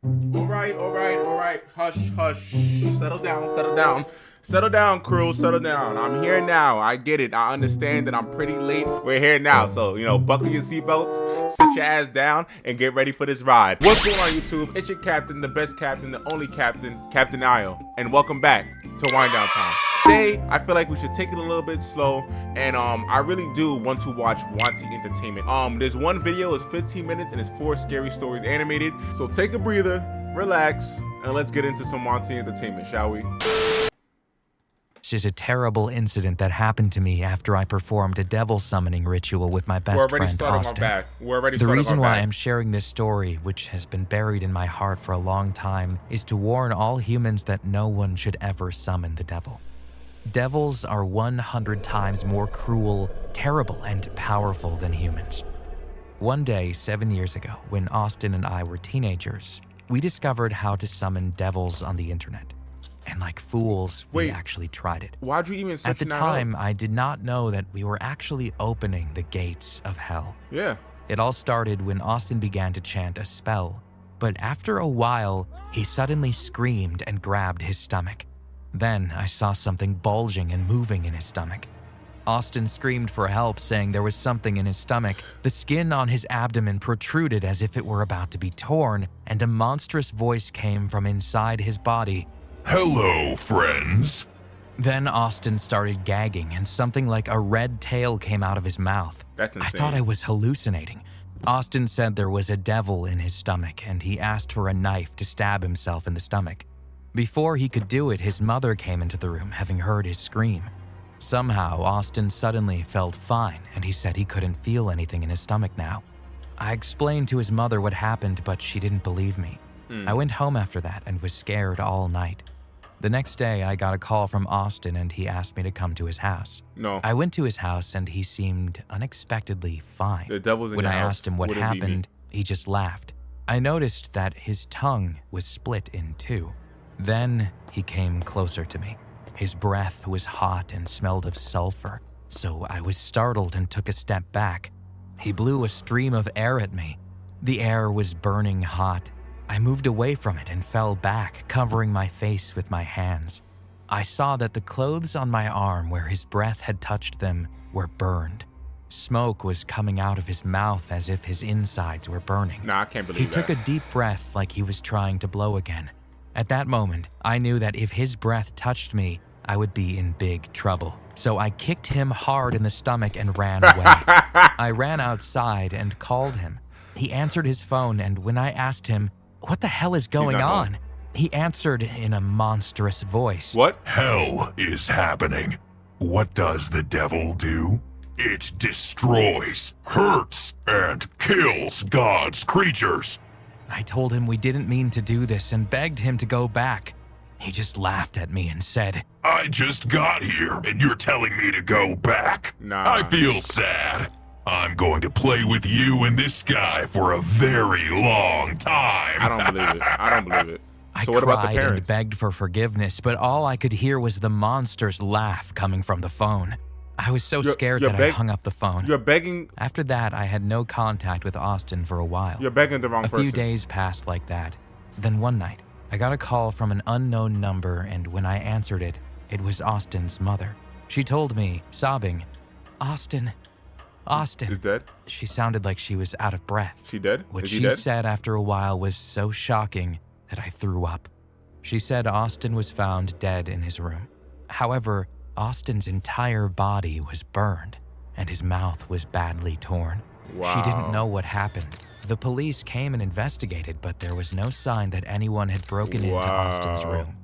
All right. Hush, hush. Settle down, settle down. Settle down, crew, settle down. I'm here now. I get it. I understand that I'm pretty late. We're here now. So, buckle your seatbelts, sit your ass down, and get ready for this ride. What's going on, YouTube? It's your captain, the best captain, the only captain, Captain Ayo. And welcome back to Wind Down Time. Today, I feel like we should take it a little bit slow, and I really do want to watch Wansee Entertainment. There's one video, it's 15 minutes, and it's 4 scary stories animated. So take a breather, relax, and let's get into some Wansee Entertainment, shall we? This is a terrible incident that happened to me after I performed a devil summoning ritual with my best friend Austin. The reason why I'm sharing this story, which has been buried in my heart for a long time, is to warn all humans that no one should ever summon the devil. Devils are 100 times more cruel, terrible, and powerful than humans. One day, 7 years ago, when Austin and I were teenagers, we discovered how to summon devils on the internet. And like fools, we actually tried it. Why'd you even search At the time, I did not know that we were actually opening the gates of hell. Yeah. It all started when Austin began to chant a spell. But after a while, he suddenly screamed and grabbed his stomach. Then I saw something bulging and moving in his stomach. Austin screamed for help, saying there was something in his stomach. The skin on his abdomen protruded as if it were about to be torn, and a monstrous voice came from inside his body. Hello, friends. Then Austin started gagging, and something like a red tail came out of his mouth. That's insane. I thought I was hallucinating. Austin said there was a devil in his stomach, and he asked for a knife to stab himself in the stomach. Before he could do it, his mother came into the room, having heard his scream. Somehow, Austin suddenly felt fine, and he said he couldn't feel anything in his stomach now. I explained to his mother what happened, but she didn't believe me. I went home after that and was scared all night. The next day, I got a call from Austin, and he asked me to come to his house. No. I went to his house, and he seemed unexpectedly fine. The devil's in When your I house. asked him what happened, he just laughed. I noticed that his tongue was split in two. Then he came closer to me. His breath was hot and smelled of sulfur, so I was startled and took a step back. He blew a stream of air at me. The air was burning hot. I moved away from it and fell back, covering my face with my hands. I saw that the clothes on my arm where his breath had touched them were burned. Smoke was coming out of his mouth as if his insides were burning. Nah, I can't believe that. He took a deep breath like he was trying to blow again. At that moment, I knew that if his breath touched me, I would be in big trouble. So I kicked him hard in the stomach and ran away. I ran outside and called him. He answered his phone, and when I asked him, "What the hell is going on?" he answered in a monstrous voice. What? Hell is happening. What does the devil do? It destroys, hurts, and kills God's creatures. I told him we didn't mean to do this and begged him to go back. He just laughed at me and said, I just got here, and you're telling me to go back? Nah. I feel sad. I'm going to play with you and this guy for a very long time. I don't believe it. I don't believe it. I So what about the cried parents? and begged for forgiveness, but all I could hear was the monster's laugh coming from the phone. I was so scared that I hung up the phone. You're begging. After that, I had no contact with Austin for a while. You're begging the wrong A person. few days passed like that. Then one night, I got a call from an unknown number, and when I answered it, it was Austin's mother. She told me, sobbing, Austin. Is dead? She sounded like she was out of breath. She dead? What Is he she dead? said after a while was so shocking that I threw up. She said Austin was found dead in his room. However, Austin's entire body was burned, and his mouth was badly torn. Wow. She didn't know what happened. The police came and investigated, but there was no sign that anyone had broken into Austin's room.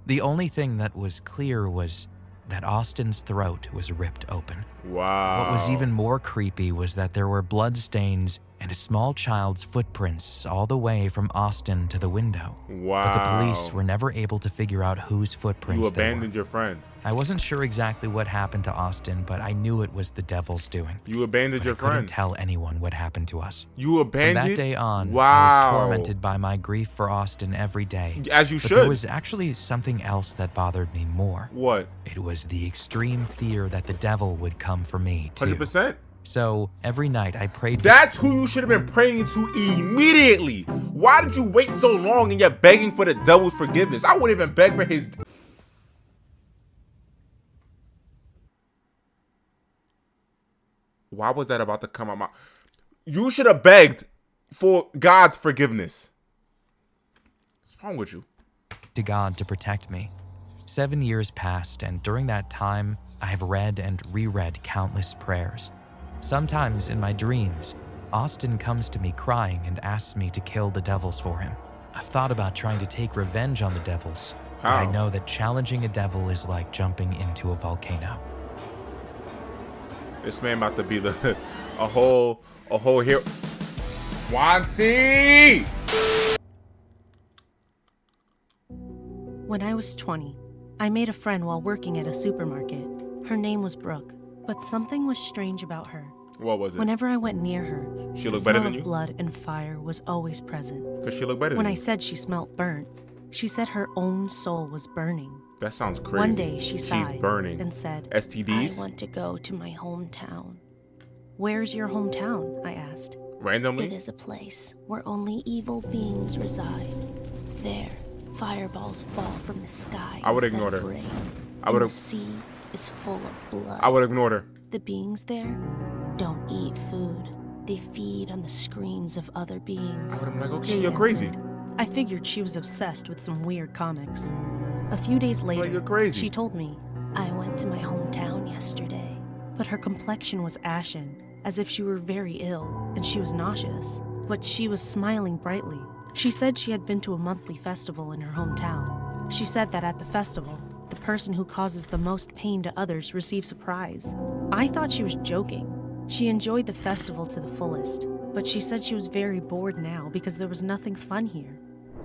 The only thing that was clear was that Austin's throat was ripped open. Wow. What was even more creepy was that there were bloodstains and a small child's footprints all the way from Austin to the window. Wow. But the police were never able to figure out whose footprints You they were. abandoned your friend. I wasn't sure exactly what happened to Austin, but I knew it was the devil's doing. You abandoned your I couldn't friend. tell anyone what happened to us. You abandoned? From that day on, I Wow. was tormented by my grief for Austin every day. As you But should. there was actually something else that bothered me more. What? It was the extreme fear that the devil would come for me, too. 100%? So every night I prayed. That's who you should have been praying to immediately. Why did you wait so long and you're begging for the devil's forgiveness? I wouldn't even beg for his. Why was that about to come out? You should have begged for God's forgiveness. What's wrong with you? To God to protect me. 7 years passed, and during that time, I have read and reread countless prayers. Sometimes in my dreams, Austin comes to me crying and asks me to kill the devils for him. I've thought about trying to take revenge on the devils. But I know that challenging a devil is like jumping into a volcano. This man about to be a whole hero. Wansee! When I was 20, I made a friend while working at a supermarket. Her name was Brooke, but something was strange about her. What was it? Whenever I went near her, she looked better than you? The smell of blood and fire was always present. Because she looked better than you? When I said she smelled burnt, she said her own soul was burning. That sounds crazy. One day she sighed She's burning. And said, STDs? I want to go to my hometown. Where's your hometown? I asked. Randomly? It is a place where only evil beings reside. There, fireballs fall from the sky. I would ignore her. Rain. The sea is full of blood. I would ignore her. The beings there don't eat food. They feed on the screams of other beings. I'm like, okay, you're crazy. I figured she was obsessed with some weird comics. A few days later, you're crazy. She told me, I went to my hometown yesterday, but her complexion was ashen, as if she were very ill, and she was nauseous. But she was smiling brightly. She said she had been to a monthly festival in her hometown. She said that at the festival, the person who causes the most pain to others receives a prize. I thought she was joking. She enjoyed the festival to the fullest, but she said she was very bored now because there was nothing fun here.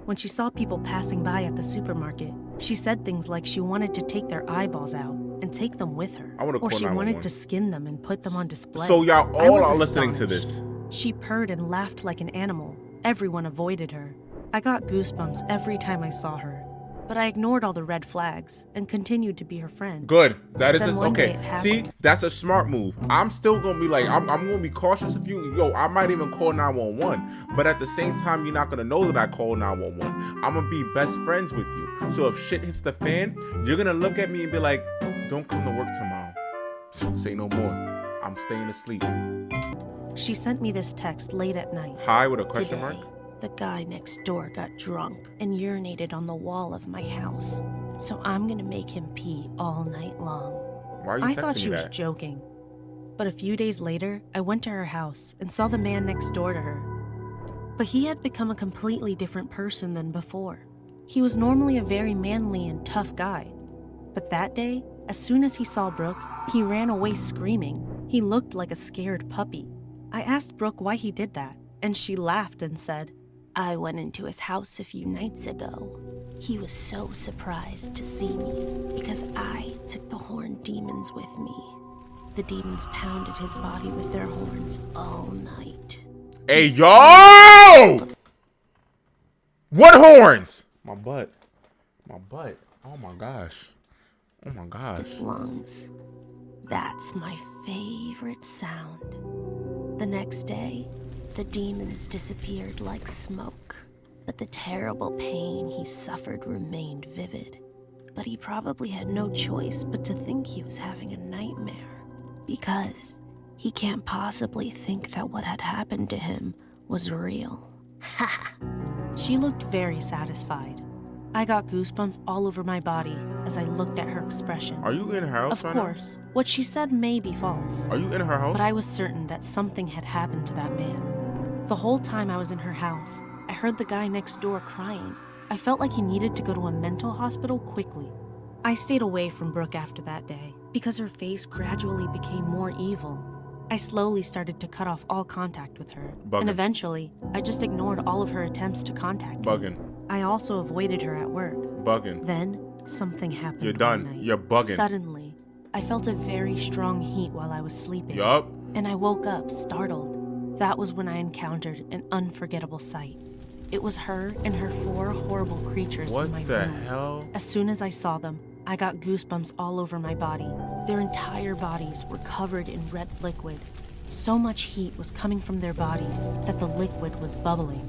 When she saw people passing by at the supermarket, she said things like she wanted to take their eyeballs out and take them with her. Or she wanted to skin them and put them on display. So y'all all are listening to this. She purred and laughed like an animal. Everyone avoided her. I got goosebumps every time I saw her. But I ignored all the red flags and continued to be her friend. Good. That is okay. See, that's a smart move. I'm still gonna be like, I'm gonna be cautious of you. Yo, I might even call 911. But at the same time, you're not gonna know that I called 911. I'm gonna be best friends with you. So if shit hits the fan, you're gonna look at me and be like, don't come to work tomorrow. Say no more. I'm staying asleep. She sent me this text late at night. Hi with a question mark? The guy next door got drunk and urinated on the wall of my house. So I'm gonna make him pee all night long. Why are you texting me that? I thought she was joking. But a few days later, I went to her house and saw the man next door to her. But he had become a completely different person than before. He was normally a very manly and tough guy. But that day, as soon as he saw Brooke, he ran away screaming. He looked like a scared puppy. I asked Brooke why he did that, and she laughed and said, I went into his house a few nights ago. He was so surprised to see me because I took the horned demons with me. The demons pounded his body with their horns all night. Hey, yo! What horns? My butt. My butt. Oh my gosh. Oh my gosh. His lungs. That's my favorite sound. The next day, the demons disappeared like smoke, but the terrible pain he suffered remained vivid. But he probably had no choice but to think he was having a nightmare, because he can't possibly think that what had happened to him was real. Ha! She looked very satisfied. I got goosebumps all over my body as I looked at her expression. Are you in her house? Of course, what she said may be false. Are you in her house? But I was certain that something had happened to that man. The whole time I was in her house, I heard the guy next door crying. I felt like he needed to go to a mental hospital quickly. I stayed away from Brooke after that day because her face gradually became more evil. I slowly started to cut off all contact with her. And eventually, I just ignored all of her attempts to contact me. I also avoided her at work. Then, something happened. You're done. Night. You're bugging. Suddenly, I felt a very strong heat while I was sleeping. Yup. And I woke up, startled. That was when I encountered an unforgettable sight. It was her and her 4 horrible creatures in my room. What the hell? As soon as I saw them, I got goosebumps all over my body. Their entire bodies were covered in red liquid. So much heat was coming from their bodies that the liquid was bubbling.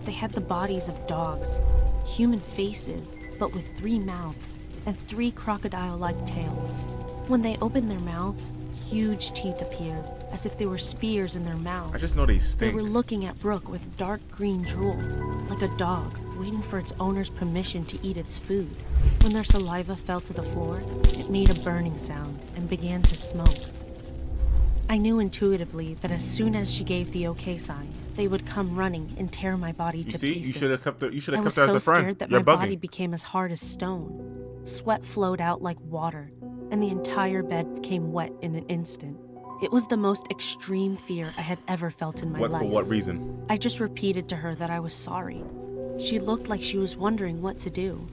They had the bodies of dogs, human faces, but with 3 mouths and 3 crocodile-like tails. When they opened their mouths, huge teeth appeared, as if they were spears in their mouths. I just know they stink. They were looking at Brooke with dark green drool, like a dog waiting for its owner's permission to eat its food. When their saliva fell to the floor, it made a burning sound and began to smoke. I knew intuitively that as soon as she gave the okay sign, they would come running and tear my body to pieces. You should have kept her as a friend. I was so scared that my body became as hard as stone. Sweat flowed out like water, and the entire bed became wet in an instant. It was the most extreme fear I had ever felt in my life. For what reason? I just repeated to her that I was sorry. She looked like she was wondering what to do.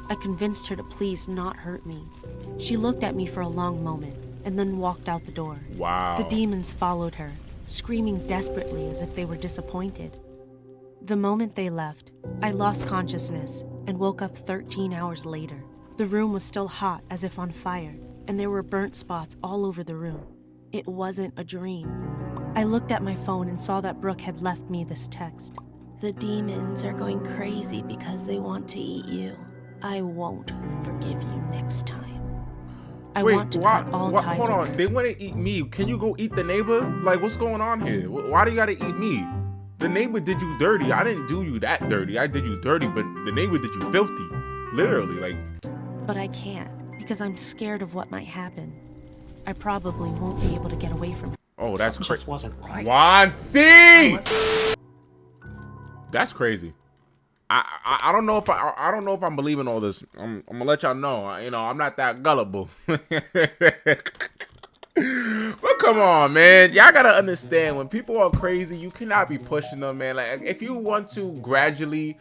I convinced her to please not hurt me. She looked at me for a long moment and then walked out the door. Wow. The demons followed her, screaming desperately as if they were disappointed. The moment they left, I lost consciousness and woke up 13 hours later. The room was still hot as if on fire, and there were burnt spots all over the room. It wasn't a dream. I looked at my phone and saw that Brooke had left me this text. The demons are going crazy because they want to eat you. I won't forgive you next time. Wait, want to cut all ties hold on. with They want to eat me. Can you go eat the neighbor? Like, what's going on here? Why do you got to eat me? The neighbor did you dirty. I didn't do you that dirty. I did you dirty, but the neighbor did you filthy. Literally, like. But I can't because I'm scared of what might happen. I probably won't be able to get away from it. Oh, that's crazy. Just wasn't right. Wansee! That's crazy. I don't know if I don't know if I'm believing all this. I'm gonna let y'all know. I'm not that gullible. But come on, man. Y'all gotta understand, when people are crazy, you cannot be pushing them, man. Like, if you want to gradually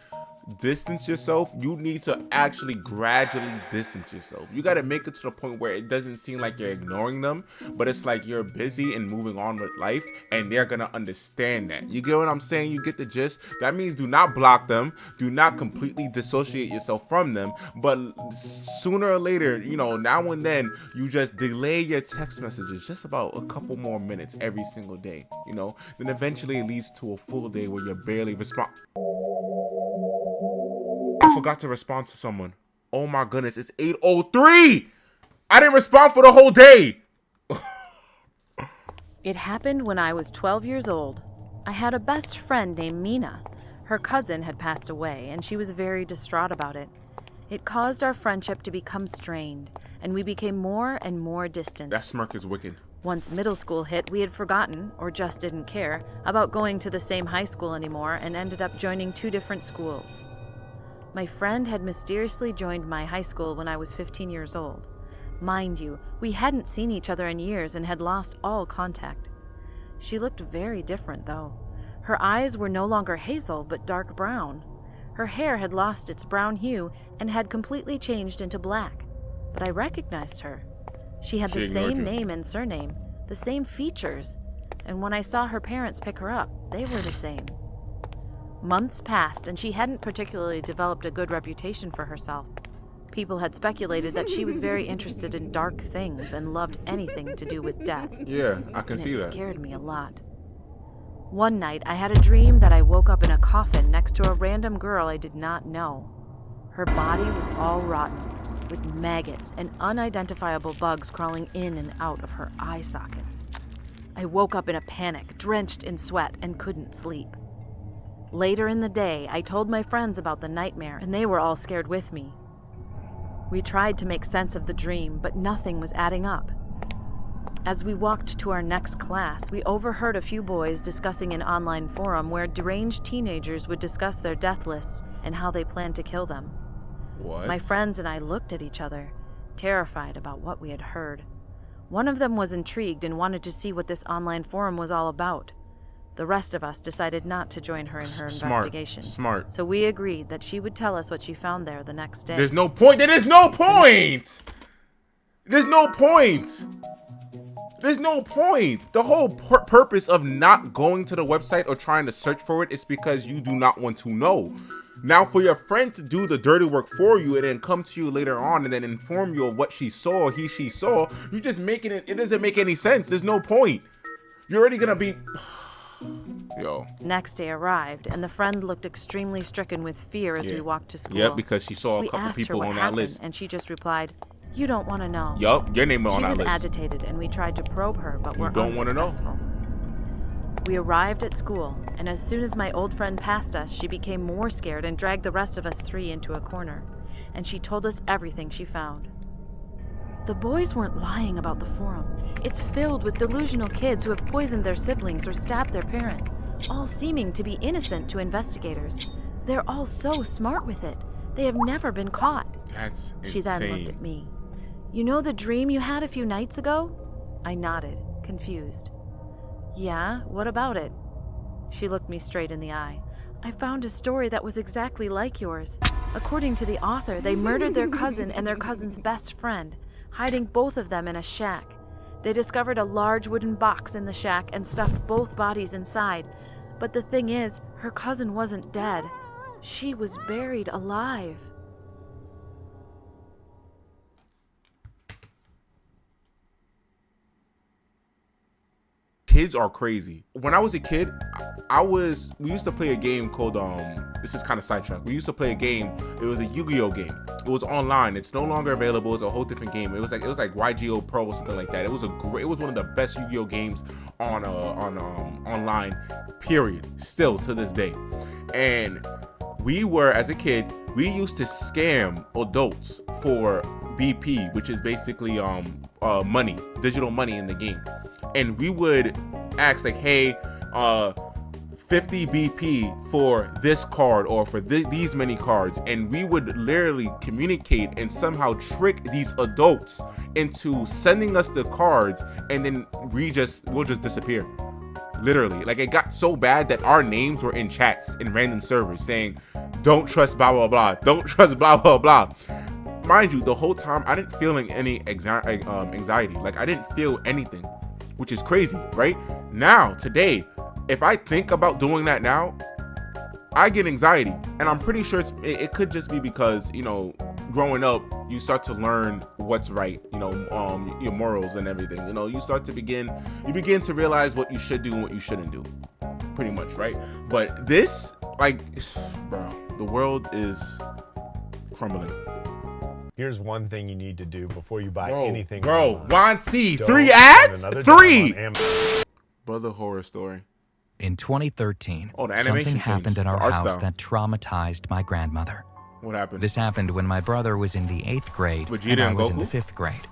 distance yourself, you need to actually gradually distance yourself. You got to make it to the point where it doesn't seem like you're ignoring them, but it's like you're busy and moving on with life, and they're gonna understand that. You get what I'm saying? You get the gist? That means do not block them, do not completely dissociate yourself from them, but sooner or later, now and then, you just delay your text messages just about a couple more minutes every single day, then eventually it leads to a full day where you're barely responding. I forgot to respond to someone. Oh my goodness, it's 8:03. I didn't respond for the whole day. It happened when I was 12 years old. I had a best friend named Mina. Her cousin had passed away, and she was very distraught about it. It caused our friendship to become strained, and we became more and more distant. That smirk is wicked. Once middle school hit, we had forgotten, or just didn't care, about going to the same high school anymore and ended up joining 2 different schools. My friend had mysteriously joined my high school when I was 15 years old. Mind you, we hadn't seen each other in years and had lost all contact. She looked very different, though. Her eyes were no longer hazel, but dark brown. Her hair had lost its brown hue and had completely changed into black. But I recognized her. She had the same name and surname, the same features, and when I saw her parents pick her up, they were the same. Months passed, and she hadn't particularly developed a good reputation for herself. People had speculated that she was very interested in dark things and loved anything to do with death. Yeah, I can see that. It scared me a lot. One night, I had a dream that I woke up in a coffin next to a random girl I did not know. Her body was all rotten, with maggots and unidentifiable bugs crawling in and out of her eye sockets. I woke up in a panic, drenched in sweat, and couldn't sleep. Later in the day, I told my friends about the nightmare, and they were all scared with me. We tried to make sense of the dream, but nothing was adding up. As we walked to our next class, we overheard a few boys discussing an online forum where deranged teenagers would discuss their death lists and how they planned to kill them. What? My friends and I looked at each other, terrified about what we had heard. One of them was intrigued and wanted to see what this online forum was all about. The rest of us decided not to join her in her investigation. Smart. So we agreed that she would tell us what she found there the next day. There's no point. There is no point. There's no point. There's no point. The whole purpose of not going to the website or trying to search for it is because you do not want to know. Now, for your friend to do the dirty work for you and then come to you later on and then inform you of what she saw, she saw, you just making it. It doesn't make any sense. There's no point. You're already gonna be... Yo. Next day arrived, and the friend looked extremely stricken with fear as we walked to school. Yep, because she saw a couple people on that list. And she just replied, "You don't want to know." Yup, your name was on that list. She was agitated, and we tried to probe her, but were unsuccessful. We arrived at school, and as soon as my old friend passed us, she became more scared and dragged the rest of us 3 into a corner. And she told us everything she found. The boys weren't lying about the forum. It's filled with delusional kids who have poisoned their siblings or stabbed their parents, all seeming to be innocent to investigators. They're all so smart with it. They have never been caught. That's insane. She then looked at me. "You know the dream you had a few nights ago?" I nodded, confused. "Yeah, what about it?" She looked me straight in the eye. "I found a story that was exactly like yours. According to the author, they murdered their cousin and their cousin's best friend, hiding both of them in a shack. They discovered a large wooden box in the shack and stuffed both bodies inside. But the thing is, her cousin wasn't dead. She was buried alive." Kids are crazy. When I was a kid, we used to play a game called, this is kind of sidetracked. We used to play a game. It was a Yu-Gi-Oh game. It was online. It's no longer available. It's a whole different game. It was like YGO Pro or something like that. It was one of the best Yu-Gi-Oh games on online, period. Still to this day. And we were, as a kid, we used to scam adults for BP, which is basically money, digital money in the game. And we would ask like, hey, 50 BP for this card or for these many cards, and we would literally communicate and somehow trick these adults into sending us the cards, and then we'll just disappear. Literally, like, it got so bad that our names were in chats in random servers saying, "Don't trust blah blah blah, don't trust blah blah blah." Mind you, the whole time I didn't feel any anxiety. Like, I didn't feel anything, which is crazy, right? Now, today, if I think about doing that now, I get anxiety. And I'm pretty sure it could just be because, you know, growing up, you start to learn what's right, you know, your morals and everything. You know, you begin to realize what you should do and what you shouldn't do, pretty much, right? But this, like, bro, the world is crumbling. Here's one thing you need to do before you buy anything. Bro, Wansee, 3 ads? 3! Brother, horror story. In 2013, animation something happened in our house style that traumatized my grandmother. What happened? This happened when my brother was in the 8th grade and I was in the 5th grade.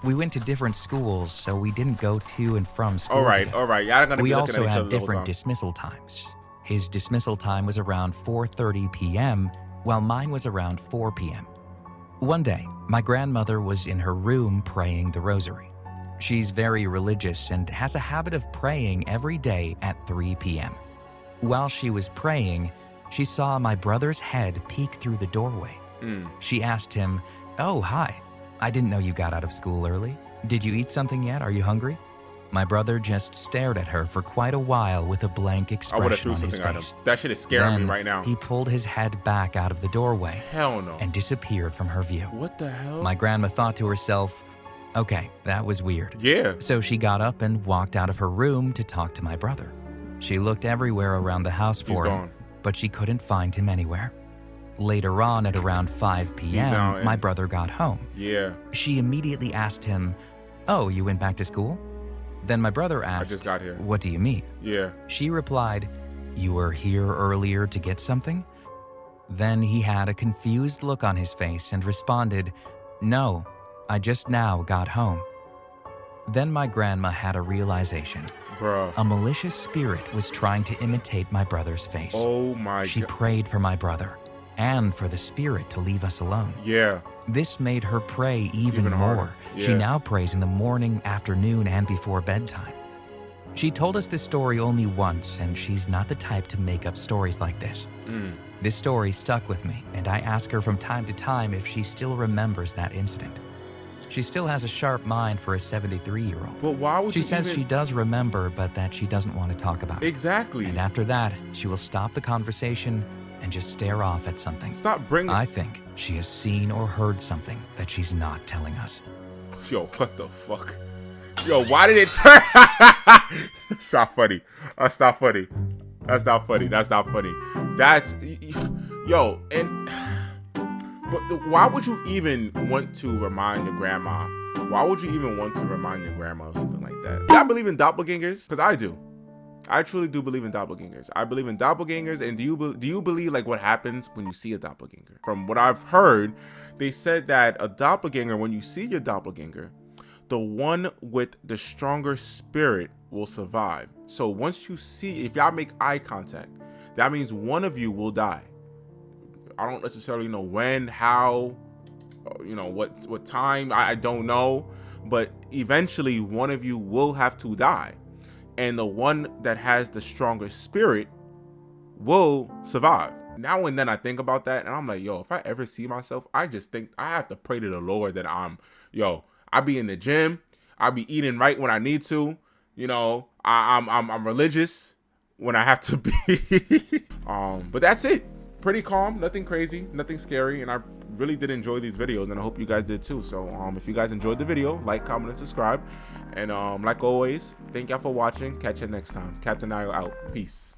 We went to different schools, so we didn't go to and from school. All right. Y'all gonna we be looking also at each had other different dismissal times. His dismissal time was around 4:30 p.m., while mine was around 4 p.m. One day, my grandmother was in her room praying the rosary. She's very religious and has a habit of praying every day at 3 p.m. While she was praying, she saw my brother's head peek through the doorway. She asked him, "Oh, hi. I didn't know you got out of school early. Did you eat something yet? Are you hungry?" My brother just stared at her for quite a while with a blank expression on his face. I would have threw something at him. That shit is scaring me right now. He pulled his head back out of the doorway. Hell no. And disappeared from her view. What the hell? My grandma thought to herself, okay, that was weird. Yeah. So she got up and walked out of her room to talk to my brother. She looked everywhere around the house for him, but she couldn't find him anywhere. Later on, at around 5 p.m., my brother got home. Yeah. She immediately asked him, "Oh, you went back to school?" Then my brother asked, "I just got here." "What do you mean?" Yeah. She replied, "You were here earlier to get something?" Then he had a confused look on his face and responded, "No, I just now got home." Then my grandma had a realization. Bruh. A malicious spirit was trying to imitate my brother's face. Oh my God. She prayed for my brother and for the spirit to leave us alone. Yeah. This made her pray even more. Yeah. She now prays in the morning, afternoon, and before bedtime. She told us this story only once, and she's not the type to make up stories like this. This story stuck with me, and I ask her from time to time if she still remembers that incident. She still has a sharp mind for a 73-year-old. But why would she says she does remember, but that she doesn't want to talk about it. Exactly. And after that, she will stop the conversation and just stare off at something. Stop bringing... I think she has seen or heard something that she's not telling us. Yo, what the fuck? Yo, why did it turn? That's not funny. That's not funny. That's not funny. That's not funny. That's, yo, and, but why would you even want to remind your grandma? Why would you even want to remind your grandma of something like that? Do I believe in doppelgangers? Because I do. I truly do believe in doppelgangers. I believe in doppelgangers. And do you believe like what happens when you see a doppelganger? From what I've heard, they said that a doppelganger, when you see your doppelganger, the one with the stronger spirit will survive. So once you see, if y'all make eye contact, that means one of you will die. I don't necessarily know when, how, you know, what time, I don't know, but eventually one of you will have to die. And the one that has the stronger spirit will survive. Now and then I think about that and I'm like, yo, if I ever see myself, I just think I have to pray to the Lord that I be in the gym, I be eating right when I need to, you know, I'm religious when I have to be. But that's it. Pretty calm, nothing crazy, nothing scary, and I really did enjoy these videos, and I hope you guys did too. So if you guys enjoyed the video, like, comment, and subscribe. And like always, thank y'all for watching. Catch you next time. Captain Nile out. Peace.